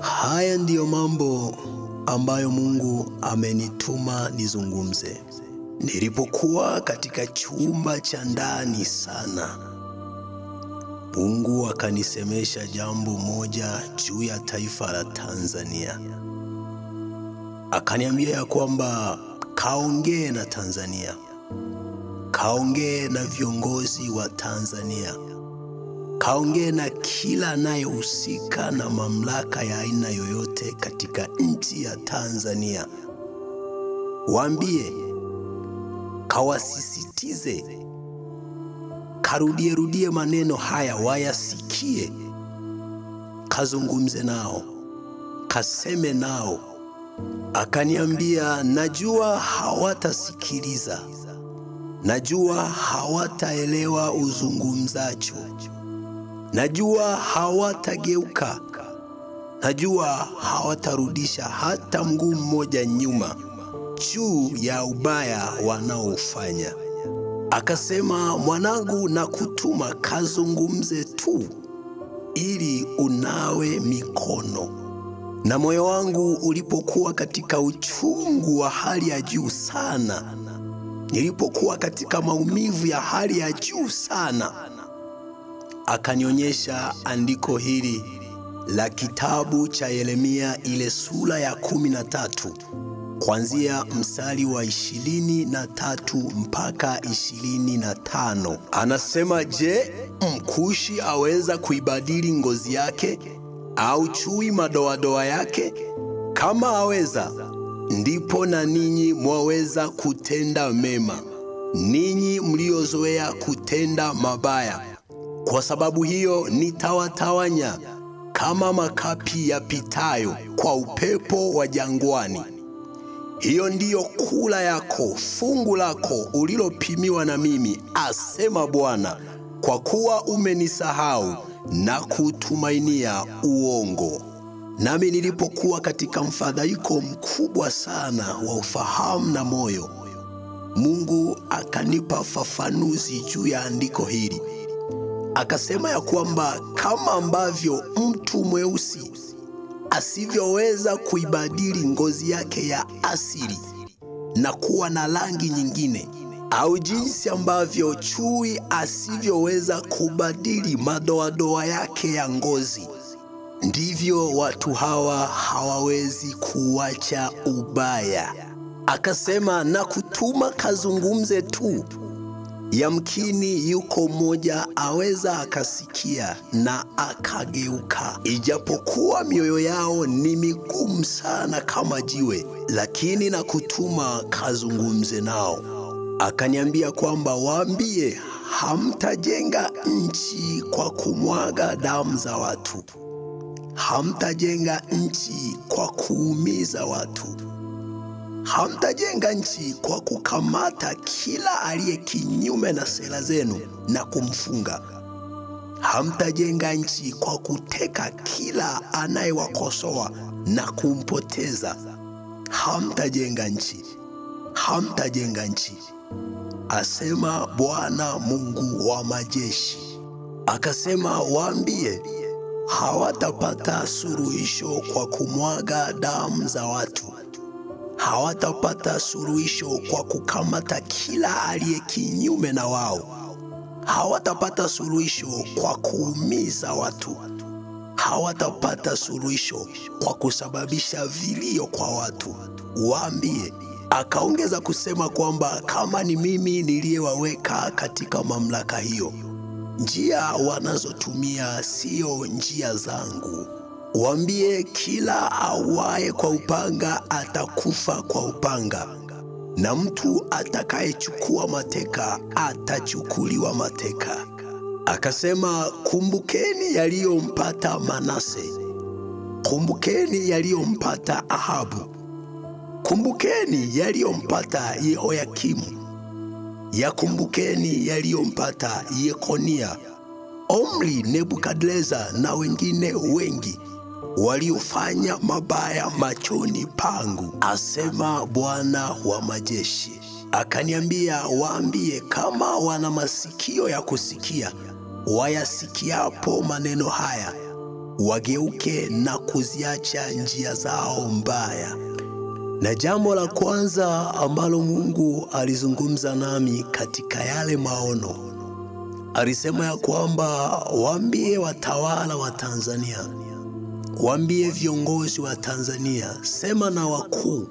Haya ndiyo mambo ambayo Mungu amenituma nizungumze. Nilipokuwa katika chumba cha ndani sana, Mungu akanisemesha jambo moja juu ya taifa la Tanzania. Akaniambia ya kwamba kaongee na Tanzania, kaongee na viongozi wa Tanzania, kaongee na kila anayehusika na mamlaka ya aina yoyote katika nchi ya Tanzania. Waambie, kawasisitize, karudie maneno haya wayasikie, kazungumze nao, kaseme nao. Akaniambia, najua hawatasikiliza, najua hawataelewa uzungumzacho, najua hawatageuka, najua hawatarudisha hata mguu mmoja nyuma juu ya ubaya wanaofanya. Akasema, mwanangu, nakutuma kazungumze tu ili unawe mikono. Na moyo wangu ulipokuwa katika uchungu wa hali ya juu sana, nilipokuwa katika maumivu ya hali ya juu sana, akanionyesha andiko hili la kitabu cha Yeremia, ile sura ya 13 kuanzia mstari wa 23 mpaka 25. Anasema, je, mkushi aweza kuibadili ngozi yake, au chui madoadoa yake? Kama aweza, ndipo na ninyi mwaweza kutenda mema, ninyi mliozoea kutenda mabaya. Kwa sababu hiyo nitawatawanya kama makapi yapitayo kwa upepo wa jangwani. Hiyo ndiyo kula yako, fungu lako ulilopimiwa na mimi, asema Bwana, kwa kuwa umenisahau na kutumainia uongo. Nami nilipokuwa katika mfadhaiko mkubwa sana wa ufahamu na moyo, Mungu akanipa fafanuzi juu ya andiko hili. Akasema ya kwamba kama ambavyo mtu mweusi asivyoweza kuibadili ngozi yake ya asili na kuwa na rangi nyingine, au jinsi ambavyo chui asivyoweza kubadili madoadoa yake ya ngozi, ndivyo watu hawa hawawezi kuacha ubaya. Akasema, na kutuma kazungumze tu. Yamkini yuko mmoja aweza akasikia na akageuka, ijapokuwa mioyo yao ni migumu sana kama jiwe, lakini na kutuma kazungumze nao. Akaniambia kwamba waambie, hamtajenga nchi kwa kumwaga damu za watu, hamtajenga nchi kwa kuumiza watu, hamtajenga nchi kwa kukamata kila aliye kinyume na sera zenu na kumfunga, hamtajenga nchi kwa kuteka kila anayewakosoa na kumpoteza. Hamtajenga nchi, hamtajenga nchi, asema Bwana Mungu wa majeshi. Akasema, waambie, hawatapata suluhisho kwa kumwaga damu za watu, hawatapata suluhisho kwa kukamata kila aliye kinyume na wao, hawatapata suluhisho kwa kuumiza watu, hawatapata suluhisho kwa kusababisha vilio kwa watu. Waambie. Akaongeza kusema kwamba kama ni mimi niliyewaweka katika mamlaka hiyo, njia wanazotumia sio njia zangu. Waambie, kila auaye kwa upanga atakufa kwa upanga, na mtu atakayechukua mateka atachukuliwa mateka. Akasema, kumbukeni yaliyompata Manase, kumbukeni yaliyompata Ahabu, kumbukeni yaliyompata Yehoyakimu, yakumbukeni yaliyompata Yekonia, Omri, Nebukadneza na wengine wengi waliofanya mabaya machoni pangu, asema Bwana wa majeshi. Akaniambia, waambie, kama wana masikio ya kusikia, wayasikiapo maneno haya wageuke na kuziacha njia zao mbaya. Na jambo la kwanza ambalo Mungu alizungumza nami katika yale maono, alisema ya kwamba waambie watawala wa Tanzania, waambie viongozi wa Tanzania, sema na wakuu,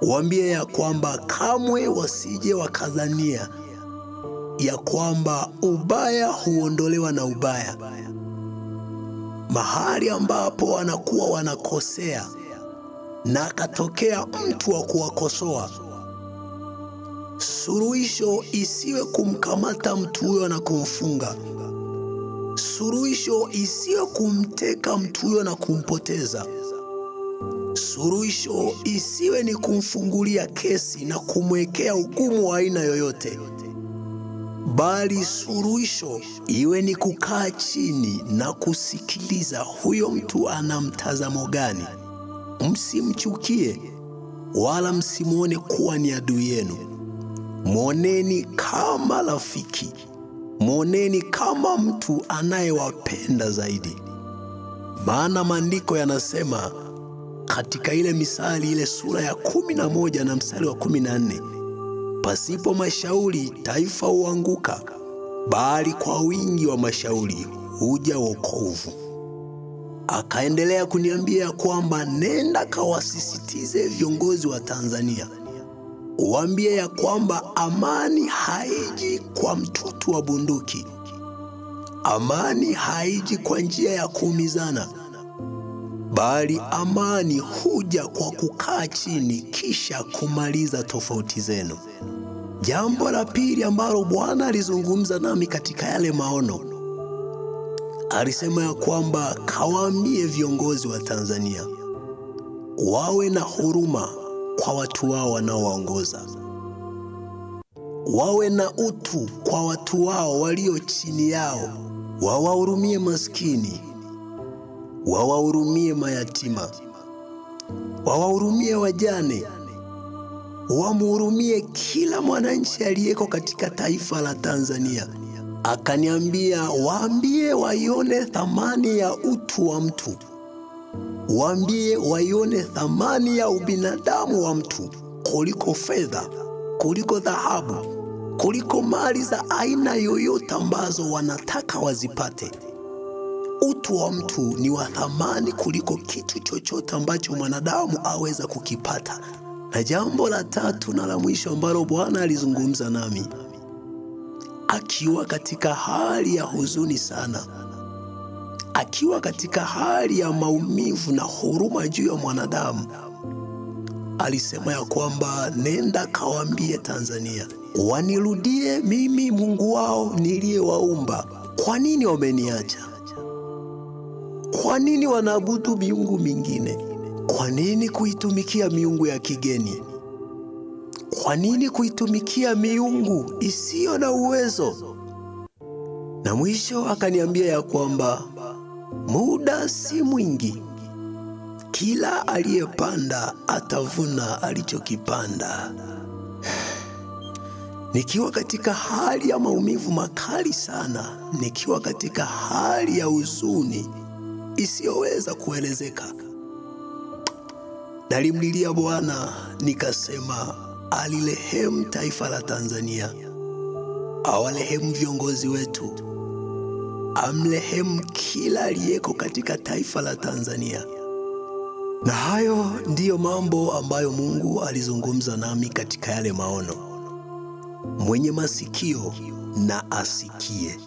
waambie ya kwamba kamwe wasije wakadhania ya kwamba ubaya huondolewa na ubaya. Mahali ambapo wanakuwa wanakosea na akatokea mtu wa kuwakosoa, suluhisho isiwe kumkamata mtu huyo na kumfunga. Suluhisho isiwe kumteka mtu huyo na kumpoteza. Suluhisho isiwe ni kumfungulia kesi na kumwekea hukumu wa aina yoyote, bali suluhisho iwe ni kukaa chini na kusikiliza huyo mtu ana mtazamo gani. Msimchukie wala msimuone kuwa ni adui yenu. Muoneni kama rafiki, muoneni kama mtu anayewapenda zaidi. Maana maandiko yanasema katika ile Misali ile sura ya 11 na mstari wa 14, pasipo mashauri taifa huanguka, bali kwa wingi wa mashauri huja wokovu. Akaendelea kuniambia kwamba nenda kawasisitize viongozi wa Tanzania, uambie ya kwamba amani haiji kwa mtutu wa bunduki. Amani haiji kwa njia ya kuumizana, bali amani huja kwa kukaa chini kisha kumaliza tofauti zenu. Jambo la pili ambalo Bwana alizungumza nami katika yale maono, alisema ya kwamba kawaambie viongozi wa Tanzania wawe na huruma kwa watu wao wanaowaongoza, wawe na utu kwa watu wao walio chini yao, wawahurumie maskini, wawahurumie mayatima, wawahurumie wajane, wamhurumie kila mwananchi aliyeko katika taifa la Tanzania. Akaniambia waambie waione thamani ya utu wa mtu, waambie waione thamani ya ubinadamu wa mtu kuliko fedha, kuliko dhahabu, kuliko mali za aina yoyote ambazo wanataka wazipate. Utu wa mtu ni wa thamani kuliko kitu chochote ambacho mwanadamu aweza kukipata. Na jambo la tatu na la mwisho ambalo Bwana alizungumza nami, akiwa katika hali ya huzuni sana, akiwa katika hali ya maumivu na huruma juu ya mwanadamu, alisema ya kwamba nenda kawaambie Tanzania wanirudie mimi Mungu wao niliyewaumba. Kwa nini wameniacha? Kwa nini wanaabudu miungu mingine? Kwa nini kuitumikia miungu ya kigeni? Kwa nini kuitumikia miungu isiyo na uwezo? Na mwisho akaniambia ya kwamba muda si mwingi, kila aliyepanda atavuna alichokipanda. Nikiwa katika hali ya maumivu makali sana, nikiwa katika hali ya huzuni isiyoweza kuelezeka, nalimlilia Bwana nikasema alirehemu taifa la Tanzania, awalehemu viongozi wetu, amrehemu kila aliyeko katika taifa la Tanzania. Na hayo ndiyo mambo ambayo Mungu alizungumza nami katika yale maono. Mwenye masikio na asikie.